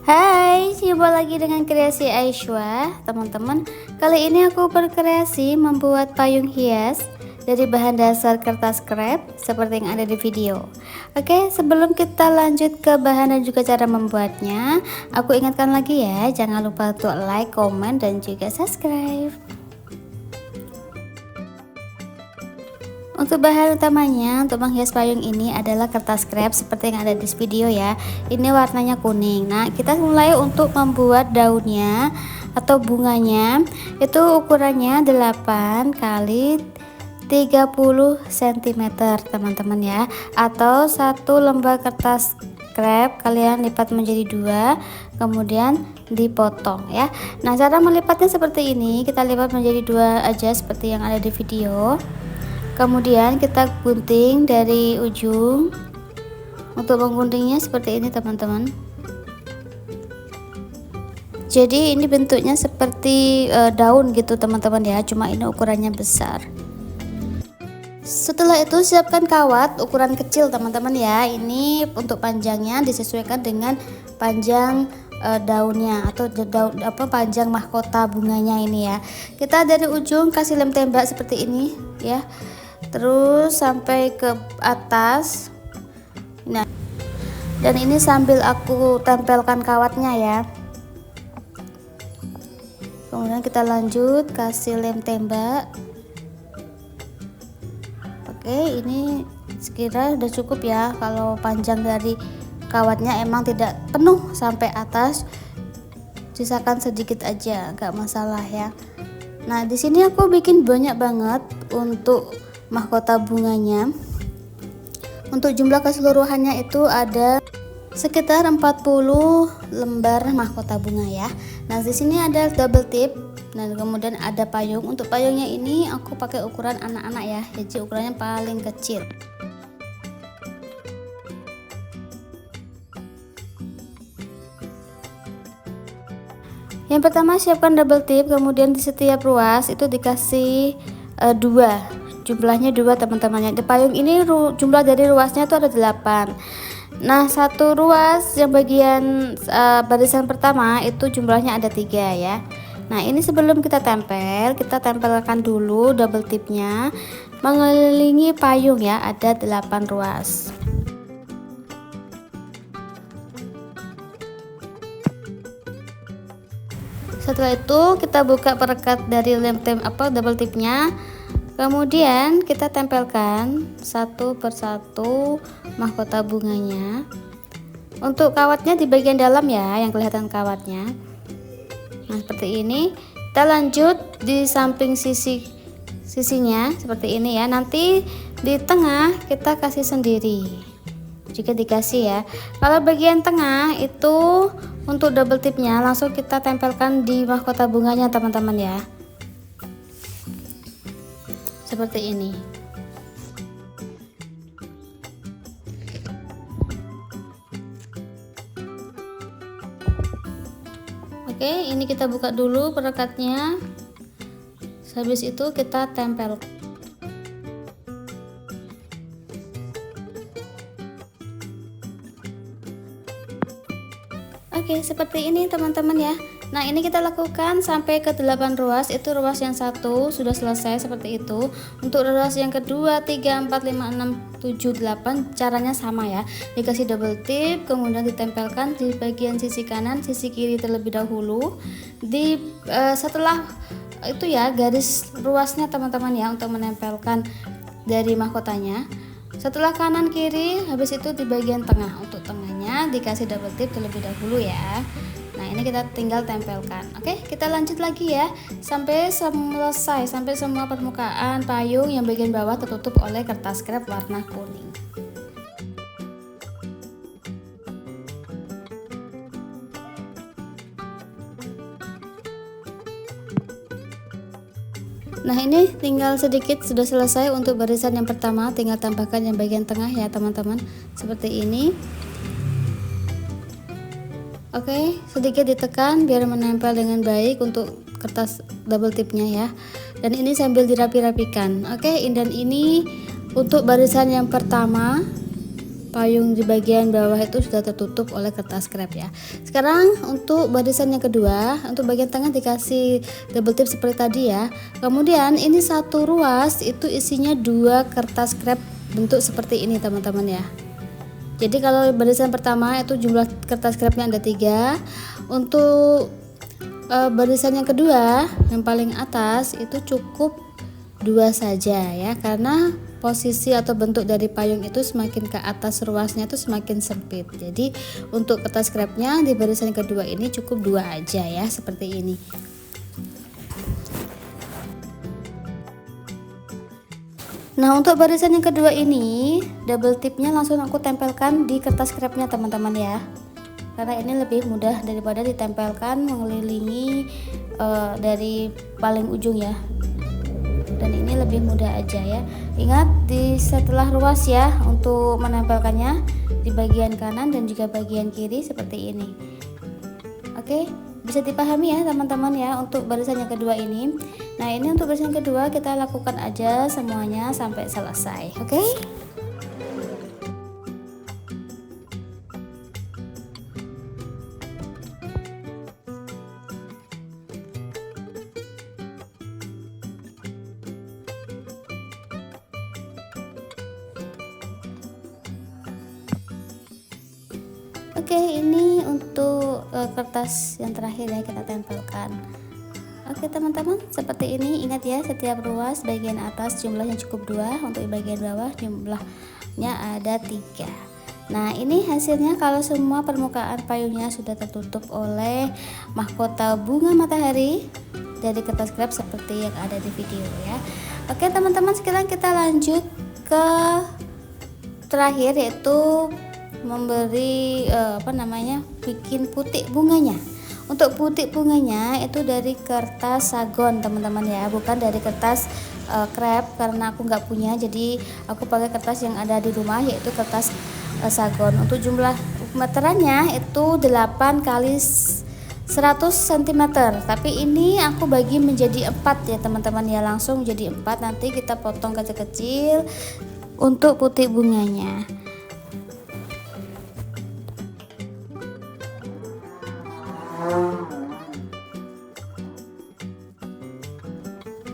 Hai, jumpa lagi dengan kreasi Aishwa, teman-teman. Kali ini aku berkreasi membuat payung hias dari bahan dasar kertas krep seperti yang ada di video. Oke, sebelum kita lanjut ke bahan dan juga cara membuatnya, aku ingatkan lagi ya, jangan lupa untuk like, komen, dan juga subscribe. Untuk bahan utamanya untuk menghias payung ini adalah kertas krep seperti yang ada di video ya. Ini warnanya kuning. Nah, kita mulai untuk membuat daunnya atau bunganya. Itu ukurannya 8 kali 30 cm teman-teman ya, atau satu lembar kertas krep kalian lipat menjadi 2, kemudian dipotong ya. Nah, cara melipatnya seperti ini, kita lipat menjadi 2 aja seperti yang ada di video. Kemudian kita gunting dari ujung. Untuk mengguntingnya seperti ini teman-teman. Jadi ini bentuknya seperti daun gitu teman-teman ya, cuma ini ukurannya besar. Setelah itu siapkan kawat ukuran kecil teman-teman ya. Ini untuk panjangnya disesuaikan dengan panjang daunnya atau daun panjang mahkota bunganya ini ya. Kita dari ujung kasih lem tembak seperti ini ya, terus sampai ke atas. Nah, dan ini sambil aku tempelkan kawatnya ya. Kemudian kita lanjut kasih lem tembak. Oke, ini sekira udah cukup ya. Kalau panjang dari kawatnya emang tidak penuh sampai atas, sisakan sedikit aja, gak masalah ya. Nah, di sini aku bikin banyak banget untuk mahkota bunganya. Untuk jumlah keseluruhannya itu ada sekitar 40 lembar mahkota bunga ya. Nah, di sini ada double tip. Nah, kemudian ada payung. Untuk payungnya ini aku pakai ukuran anak-anak ya, jadi ukurannya paling kecil. Yang pertama siapkan double tip, kemudian di setiap ruas itu dikasih 2, jumlahnya 2 teman-teman. Di payung ini jumlah dari ruasnya itu ada 8. Nah, satu ruas yang bagian barisan pertama itu jumlahnya ada 3 ya. Nah, ini sebelum kita tempelkan dulu double tipnya mengelilingi payung ya, ada 8 ruas. Setelah itu kita buka perekat dari double tipnya, kemudian kita tempelkan satu persatu mahkota bunganya. Untuk kawatnya di bagian dalam ya, yang kelihatan kawatnya. Nah, seperti ini. Kita lanjut di samping sisinya seperti ini ya. Nanti di tengah kita kasih sendiri jika dikasih ya. Kalau bagian tengah itu untuk double tipnya langsung kita tempelkan di mahkota bunganya teman-teman ya, seperti ini. Oke, ini kita buka dulu perekatnya. Habis itu kita tempel. Oke, seperti ini teman-teman ya. Nah, ini kita lakukan sampai ke 8 ruas. Itu ruas yang satu sudah selesai seperti itu. Untuk ruas yang kedua, 3, 4, 5, 6, 7, 8 caranya sama ya. Dikasih double tip, kemudian ditempelkan di bagian sisi kanan, sisi kiri terlebih dahulu. Setelah itu ya, garis ruasnya teman-teman ya, untuk menempelkan dari mahkotanya. Setelah kanan kiri, habis itu di bagian tengah. Untuk tengahnya dikasih double tip terlebih dahulu ya. Nah, ini kita tinggal tempelkan. Oke, kita lanjut lagi ya sampai selesai, sampai semua permukaan payung yang bagian bawah tertutup oleh kertas krep warna kuning. Nah, ini tinggal sedikit sudah selesai untuk barisan yang pertama, tinggal tambahkan yang bagian tengah ya teman-teman, seperti ini. Oke, sedikit ditekan biar menempel dengan baik untuk kertas double tipnya ya. Dan ini sambil dirapi-rapikan. Oke, dan ini untuk barisan yang pertama. payung di bagian bawah itu sudah tertutup oleh kertas krep ya. Sekarang untuk barisan yang kedua, untuk bagian tengah dikasih double tip seperti tadi ya. Kemudian ini satu ruas itu isinya 2 kertas krep bentuk seperti ini teman-teman ya. Jadi kalau barisan pertama itu jumlah kertas krepnya ada 3. Untuk barisan yang kedua yang paling atas itu cukup 2 saja ya, karena posisi atau bentuk dari payung itu semakin ke atas ruasnya itu semakin sempit. Jadi untuk kertas krepnya di barisan kedua ini cukup 2 aja ya, seperti ini. Nah untuk barisan yang kedua ini double tipnya langsung aku tempelkan di kertas krepnya teman-teman ya, karena ini lebih mudah daripada ditempelkan mengelilingi dari paling ujung ya, dan ini lebih mudah aja ya. Ingat di setelah ruas ya untuk menempelkannya di bagian kanan dan juga bagian kiri seperti ini. Oke, bisa dipahami ya teman-teman ya untuk barisan yang kedua ini. Nah ini untuk barisan kedua kita lakukan aja semuanya sampai selesai. Oke. Oke, ini untuk kertas yang terakhir ya kita tempelkan. Oke teman-teman, seperti ini. Ingat ya, setiap ruas bagian atas jumlahnya cukup 2, untuk bagian bawah jumlahnya ada 3. Nah ini hasilnya kalau semua permukaan payungnya sudah tertutup oleh mahkota bunga matahari dari kertas krep seperti yang ada di video ya. Oke teman-teman, sekarang kita lanjut ke terakhir, yaitu memberi bikin putik bunganya. Untuk putik bunganya itu dari kertas sagon teman-teman ya, bukan dari kertas krep, karena aku nggak punya, jadi aku pakai kertas yang ada di rumah, yaitu kertas sagon. Untuk jumlah meterannya itu 8 kali 100 cm, tapi ini aku bagi menjadi 4 ya teman-teman ya, langsung jadi 4. Nanti kita potong kecil-kecil untuk putik bunganya.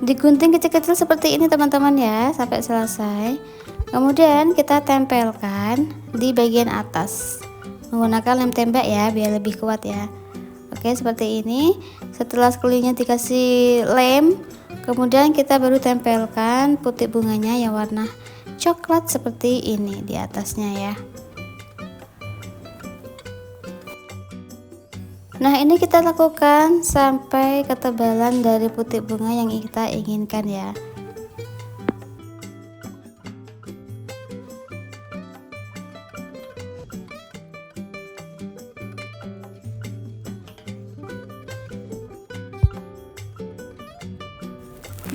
Digunting kecil-kecil seperti ini teman-teman ya sampai selesai. Kemudian kita tempelkan di bagian atas menggunakan lem tembak ya, biar lebih kuat ya. Oke, seperti ini. Setelah sekelilingnya dikasih lem, kemudian kita baru tempelkan putik bunganya yang warna coklat seperti ini di atasnya ya. Nah ini kita lakukan sampai ketebalan dari putik bunga yang kita inginkan ya.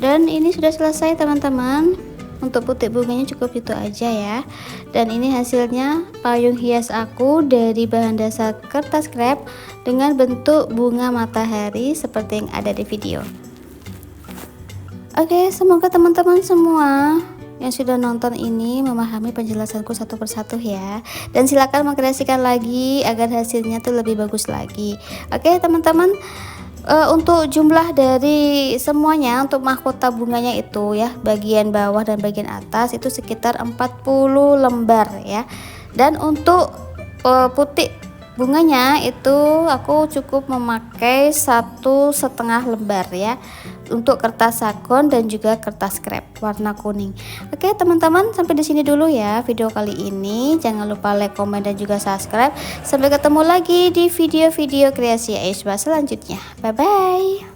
Dan ini sudah selesai teman-teman. Untuk putik bunganya cukup itu aja ya. Dan ini hasilnya payung hias aku dari bahan dasar kertas krep dengan bentuk bunga matahari seperti yang ada di video. Oke, semoga teman-teman semua yang sudah nonton ini memahami penjelasanku satu persatu ya, dan silakan mengkreasikan lagi agar hasilnya tuh lebih bagus lagi. Oke teman-teman, untuk jumlah dari semuanya untuk mahkota bunganya itu ya, bagian bawah dan bagian atas itu sekitar 40 lembar ya. Dan untuk putik bunganya itu aku cukup memakai 1,5 lembar ya, untuk kertas sagon dan juga kertas krep warna kuning. Oke teman-teman, sampai di sini dulu ya video kali ini. Jangan lupa like, komen, dan juga subscribe. Sampai ketemu lagi di video-video kreasi Aiswa selanjutnya. Bye bye.